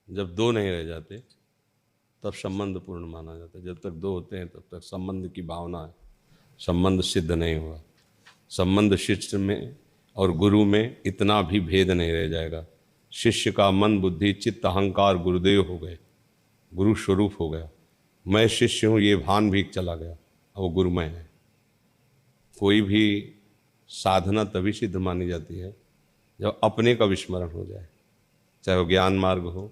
जब दो नहीं रह जाते तब संबंध पूर्ण माना जाता है। जब तक दो होते हैं तब तक संबंध की भावना है, संबंध सिद्ध नहीं हुआ। संबंध शिष्य में और गुरु में इतना भी भेद नहीं रह जाएगा। शिष्य का मन बुद्धि चित्त अहंकार गुरुदेव हो गए, गुरु स्वरूप हो गया। मैं शिष्य हूँ ये भान भी चला गया, अब वो गुरुमय है। कोई भी साधना तभी सिद्ध मानी जाती है जब अपने का विस्मरण हो जाए, चाहे वो ज्ञान मार्ग हो,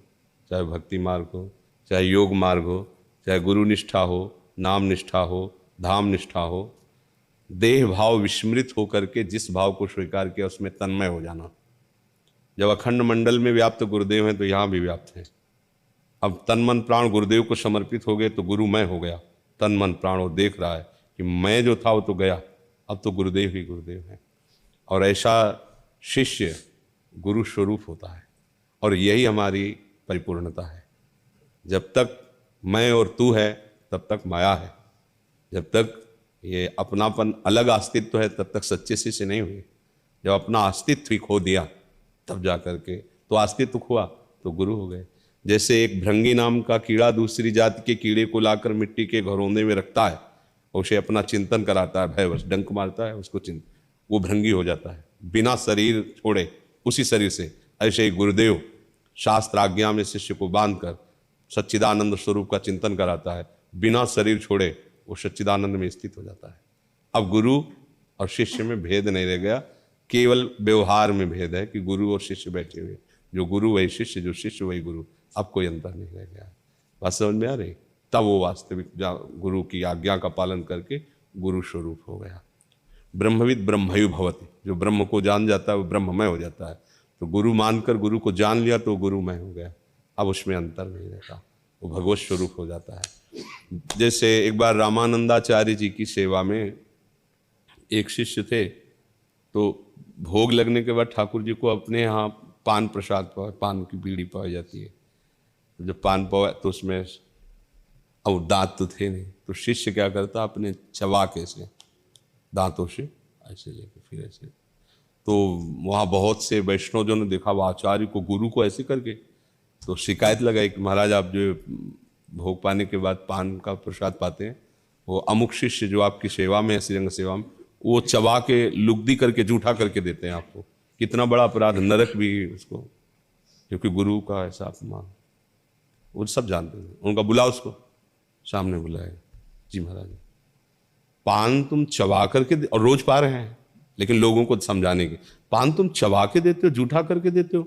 चाहे भक्ति मार्ग हो, चाहे योग मार्ग हो, चाहे गुरु निष्ठा हो, नाम निष्ठा हो, धाम निष्ठा हो। देह भाव विस्मृत होकर के जिस भाव को स्वीकार किया उसमें तन्मय हो जाना। जब अखंड मंडल में व्याप्त गुरुदेव हैं तो यहाँ भी व्याप्त हैं। अब तन मन प्राण गुरुदेव को समर्पित हो गए तो गुरु मैं हो गया। तन मन प्राण वो देख रहा है कि मैं जो था वो तो गया, अब तो गुरुदेव ही गुरुदेव हैं। और ऐसा शिष्य गुरु स्वरूप होता है और यही हमारी परिपूर्णता है। जब तक मैं और तू है तब तक माया है। जब तक ये अपनापन अलग अस्तित्व है तब तक सच्चे शिष्य नहीं हुए। जब अपना अस्तित्व ही खो दिया तब जा करके तो अस्तित्व खोआ तो गुरु हो गए। जैसे एक भृंगी नाम का कीड़ा दूसरी जाति के कीड़े को लाकर मिट्टी के घरौंदे में रखता है, उसे अपना चिंतन कराता है, भयवश डंक मारता है, उसको चिंतन, वो भृंगी हो जाता है बिना शरीर छोड़े उसी शरीर से। ऐसे ही गुरुदेव शास्त्र आज्ञा में शिष्य को बांधकर सच्चिदानंद स्वरूप का चिंतन कराता है, बिना शरीर छोड़े वो सच्चिदानंद में स्थित हो जाता है। अब गुरु और शिष्य में भेद नहीं रह गया, केवल व्यवहार में भेद है कि गुरु और शिष्य बैठे हुए, जो गुरु वही शिष्य, जो शिष्य वही गुरु। अब कोई अंतर नहीं रह गया। बात समझ में आ रही? तब वो वास्तविक गुरु की आज्ञा का पालन करके गुरु स्वरूप हो गया। ब्रह्मविद ब्रह्मयु भवति, जो ब्रह्म को जान जाता है वो ब्रह्ममय हो जाता है। तो गुरु मानकर गुरु को जान लिया तो गुरुमय हो गया। अब उसमें अंतर नहीं रहता, वो भगवत स्वरूप हो जाता है। जैसे एक बार रामानंदाचार्य जी की सेवा में एक शिष्य थे, तो भोग लगने के बाद ठाकुर जी को अपने यहाँ पान प्रसाद पान की बीड़ी पाई जाती है। तो जब पान पाया तो उसमें अब दांत तो थे नहीं, तो शिष्य क्या करता, अपने चबाके से दांतों से ऐसे लेके फिर ऐसे। तो वहाँ बहुत से वैष्णवजनों ने देखा वो आचार्य को, गुरु को ऐसे करके, तो शिकायत लगाई कि महाराज आप जो भोग पाने के बाद पान का प्रसाद पाते हैं, वो अमुक शिष्य जो आपकी सेवा में है, श्रीरंग सेवा में, वो चबा के लुगदी करके जूठा करके देते हैं आपको। कितना बड़ा अपराध, नरक भी उसको, क्योंकि गुरु का ऐसा अपमान। वो सब जानते हैं। उनका बुला, उसको सामने बुलाया, जी महाराज पान तुम चबा करके और रोज पा रहे हैं, लेकिन लोगों को समझाने के, पान तुम चबा के देते हो, जूठा करके देते हो?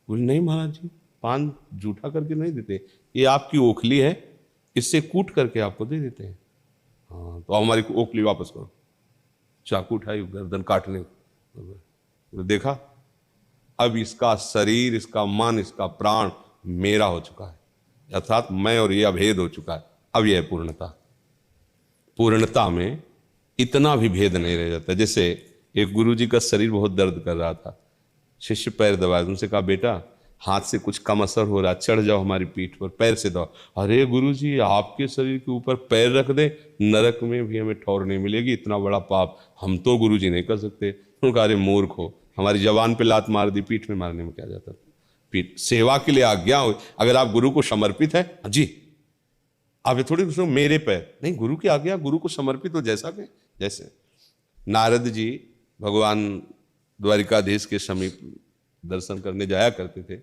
बोले नहीं महाराज जी, पान जूठा करके नहीं देते, ये आपकी ओखली है, इससे कूट करके आपको दे देते हैं। हाँ तो हमारी ओखली वापस करो। चाकू उठाई, गर्दन काटने को देखा, अब इसका शरीर, इसका मन, इसका प्राण मेरा हो चुका है, अर्थात मैं और ये अभेद हो चुका है। अब यह पूर्णता, पूर्णता में इतना भी भेद नहीं रह जाता। जैसे एक गुरु जी का शरीर बहुत दर्द कर रहा था, शिष्य पैर दबाया, उनसे कहा बेटा हाथ से कुछ कम असर हो रहा, चढ़ जाओ हमारी पीठ पर, पैर से दबाओ। अरे गुरु जी आपके शरीर के ऊपर पैर रख दे, नरक में भी हमें ठौर नहीं मिलेगी, इतना बड़ा पाप हम तो गुरु जी नहीं कर सकते। उन्होंने कहा अरे मूर्ख हो, हमारी जवान पे लात मार दी, पीठ में मारने में क्या जाता? पीठ सेवा के लिए आज्ञा हो, अगर आप गुरु को समर्पित है जी, आप ये थोड़ी सोचो मेरे पैर नहीं, गुरु की आज्ञा, गुरु को समर्पित हो। जैसा कि जैसे नारद जी भगवान द्वारिकाधीश के समीप दर्शन करने जाया करते थे,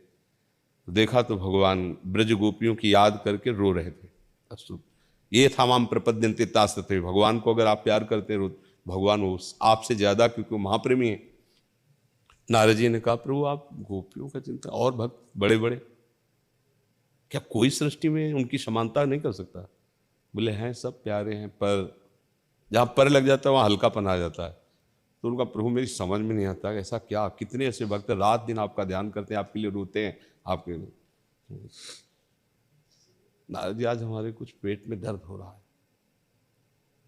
देखा तो भगवान ब्रज गोपियों की याद करके रो रहे थे। अस्तु ये था माम प्रपद्यन्ते तास्ते, भगवान को अगर आप प्यार करते हो, भगवान वो आपसे ज्यादा, क्योंकि महाप्रेमी है। नारद जी ने कहा प्रभु आप गोपियों का चिंता, और भक्त बड़े बड़े, क्या कोई सृष्टि में उनकी समानता नहीं कर सकता? बोले हैं सब प्यारे हैं, पर जहाँ पर लग जाता है वहाँ हल्कापन आ जाता है। तो उनका प्रभु मेरी समझ में नहीं आता ऐसा क्या, कितने ऐसे भक्त रात दिन आपका ध्यान करते हैं, आपके लिए रोते हैं, आपके लिए। नारद जी आज हमारे कुछ पेट में दर्द हो रहा है,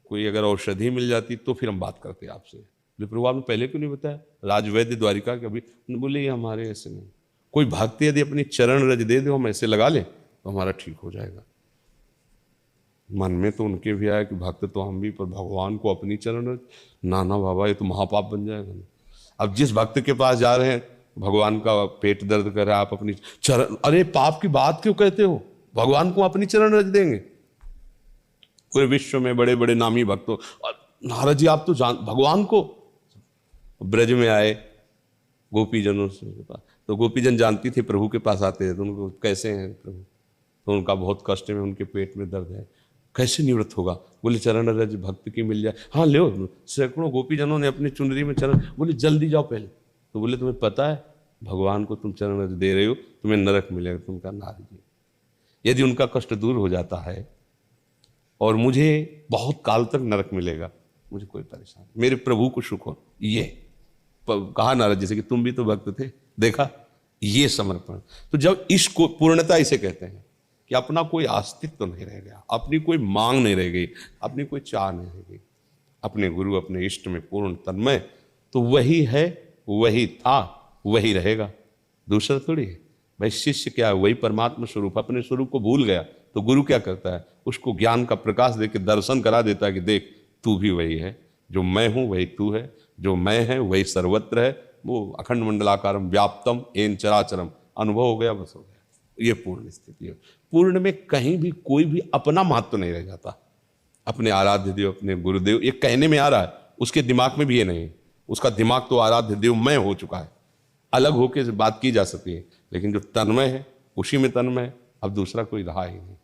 कोई अगर औषधि मिल जाती तो फिर हम बात करते आपसे। बोले प्रभु आपने पहले क्यों नहीं बताया? राजवैद्य द्वारिका के अभी। बोले ये हमारे ऐसे नहीं, कोई भक्त यदि अपनी चरण रज दे दो हम ऐसे लगा लें तो हमारा ठीक हो जाएगा। मन में तो उनके भी आया कि भक्त तो हम भी, पर भगवान को अपनी चरण रज, ना ना बाबा ये तो महापाप बन जाएगा। अब जिस भक्त के पास जा रहे हैं भगवान का पेट दर्द कर रहा है, आप अपनी चरण, अरे पाप की बात क्यों कहते हो, भगवान को अपनी चरण रच देंगे। पूरे विश्व में बड़े बड़े नामी भक्तों, नारद जी आप तो जान भगवान को। ब्रज में आए गोपीजनों से पास, तो गोपीजन जानती थी प्रभु के पास आते हैं तो उनको कैसे हैं प्रभु, तो उनका बहुत कष्ट है, उनके पेट में दर्द है, कैसे निवृत्त होगा। बोले चरण रज भक्त की मिल जाए, हाँ ले। सैकड़ों गोपीजनों ने अपनी चुनरी में चरण, बोले जल्दी जाओ पहले। तो बोले तुम्हें पता है भगवान को तुम चरण रज दे रहे हो, तुम्हें नरक मिलेगा। तुम कहा नारद जी यदि उनका कष्ट दूर हो जाता है और मुझे बहुत काल तक नरक मिलेगा, मुझे कोई परेशानी, मेरे प्रभु को सुख हो। ये कहा नारद जी से कि तुम भी तो भक्त थे, देखा ये समर्पण। तो जब इसको पूर्णता इसे कहते हैं कि अपना कोई अस्तित्व तो नहीं रह गया, अपनी कोई मांग नहीं रह गई, अपनी कोई चाह नहीं रह गई, अपने गुरु अपने इष्ट में पूर्ण तन्मय, तो वही है, वही था, वही रहेगा, दूसरा थोड़ी है। भाई शिष्य क्या है, वही परमात्मा स्वरूप, अपने स्वरूप को भूल गया तो गुरु क्या करता है, उसको ज्ञान का प्रकाश देकर दर्शन करा देता है कि देख तू भी वही है, जो मैं हूं वही तू है, जो मैं है वही सर्वत्र है, वो अखंड मंडलाकारम व्याप्तम एन चराचरम, अनुभव हो गया, बस हो गया। ये पूर्ण स्थिति है। पूर्ण में कहीं भी कोई भी अपना महत्व नहीं रह जाता। अपने आराध्य देव, अपने गुरुदेव, ये कहने में आ रहा है, उसके दिमाग में भी ये नहीं, उसका दिमाग तो आराध्य देव मैं हो चुका है, अलग होकर बात की जा सकती है, लेकिन जो तन्मय है उसी में तन्मय है, अब दूसरा कोई रहा ही नहीं।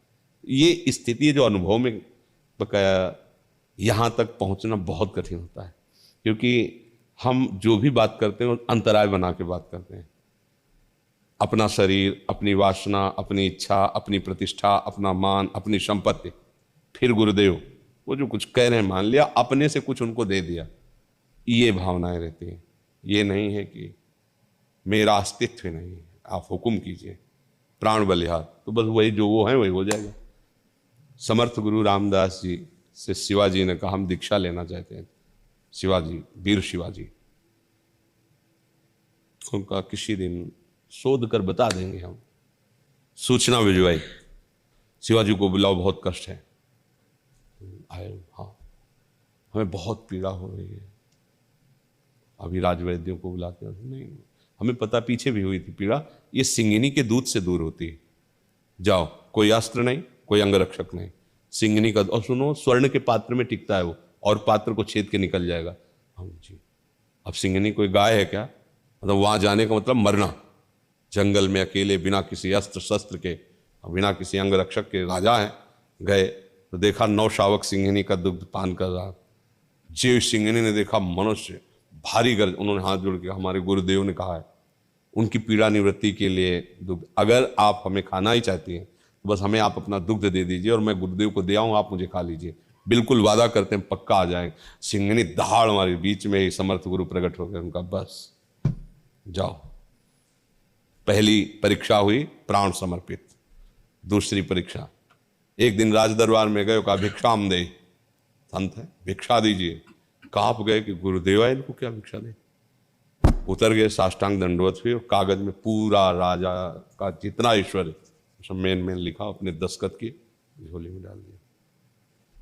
ये स्थिति है जो अनुभव में बकाया यहाँ तक पहुँचना बहुत कठिन होता है, क्योंकि हम जो भी बात करते हैं अंतराय बना के बात करते हैं। अपना शरीर, अपनी वासना, अपनी इच्छा, अपनी प्रतिष्ठा, अपना मान, अपनी संपत्ति, फिर गुरुदेव वो जो कुछ कह रहे हैं मान लिया, अपने से कुछ उनको दे दिया, ये भावनाएं रहती हैं। ये नहीं है कि मेरा अस्तित्व नहीं है, आप हुक्म कीजिए, प्राण बलिहार, तो बस वही जो वो है वही हो जाएगा। समर्थ गुरु रामदास जी से शिवाजी ने कहा हम दीक्षा लेना चाहते हैं, शिवाजी, वीर शिवाजी, उनका किसी दिन शोध कर बता देंगे हम, सूचना भिजवाई, शिवाजी को बुलाओ बहुत कष्ट है। आए, हाँ हमें बहुत पीड़ा हो रही है, अभी राजवैद्यों को बुलाते हैं। नहीं, हमें पता पीछे भी हुई थी पीड़ा, ये सिंगिनी के दूध से दूर होती है। जाओ, कोई अस्त्र नहीं, कोई अंगरक्षक नहीं, सिंगिनी का, और सुनो स्वर्ण के पात्र में टिकता है वो, और पात्र को छेद के निकल जाएगा। हम जी, अब सिंगिनी कोई गाय है क्या, मतलब वहां जाने का मतलब मरना, जंगल में अकेले बिना किसी अस्त्र शस्त्र के, बिना किसी अंगरक्षक के राजा हैं। गए तो देखा 9 शावक सिंगिनी का दुग्ध पान कर रहा। जीव सिंगिनी ने देखा मनुष्य भारी गर्ज, उन्होंने हाथ जोड़ के हमारे गुरुदेव ने कहा है उनकी पीड़ा निवृत्ति के लिए दुग्ध, अगर आप हमें खाना ही चाहती हैं तो बस हमें आप अपना दुग्ध दे दीजिए और मैं गुरुदेव को दे आऊँ, आप मुझे खा लीजिए। बिल्कुल वादा करते हैं पक्का आ जाएंगे। सिंगिनी दहाड़ हमारे बीच में ही समर्थ गुरु प्रकट हो गए, उनका बस जाओ। पहली परीक्षा हुई प्राण समर्पित, दूसरी परीक्षा, एक दिन राज दरबार में गए, कहा भिक्षाम दे, संत है भिक्षा दीजिए। कांप गए कि गुरुदेव है, इनको क्या भिक्षा दे। उतर गए, साष्टांग दंडवत हुए और कागज में पूरा राजा का जितना ऐश्वर्य सब मेन लिखा, अपने दस्तखत की झोली में डाल दिया,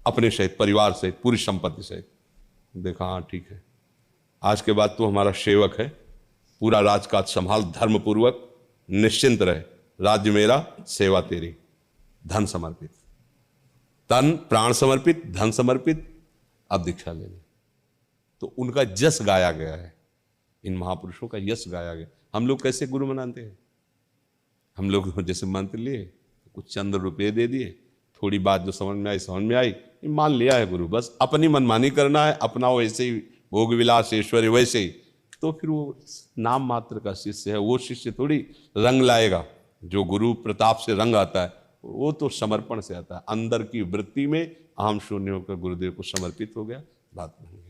अपने सहित परिवार सहित पूरी संपत्ति सहित। देखा हाँ ठीक है, आज के बाद तू हमारा सेवक है, पूरा राजकाज संभाल, धर्मपूर्वक निश्चिंत रहे, राज्य मेरा, सेवा तेरी, धन समर्पित, तन प्राण समर्पित, धन समर्पित, अब दीक्षा ले ली। तो उनका यश गाया गया है, इन महापुरुषों का यश गाया गया। हम लोग कैसे गुरु मनाते हैं, हम लोग जैसे मंत्र लिए, कुछ चंद रुपये दे दिए, थोड़ी बात जो समझ में आई मान लिया है गुरु, बस अपनी मनमानी करना है, अपना वैसे ही भोग विलास ऐश्वर्य वैसे ही, तो फिर वो नाम मात्र का शिष्य है। वो शिष्य थोड़ी रंग लाएगा, जो गुरु प्रताप से रंग आता है वो तो समर्पण से आता है, अंदर की वृत्ति में अहम शून्य होकर गुरुदेव को समर्पित हो गया, बात नहीं।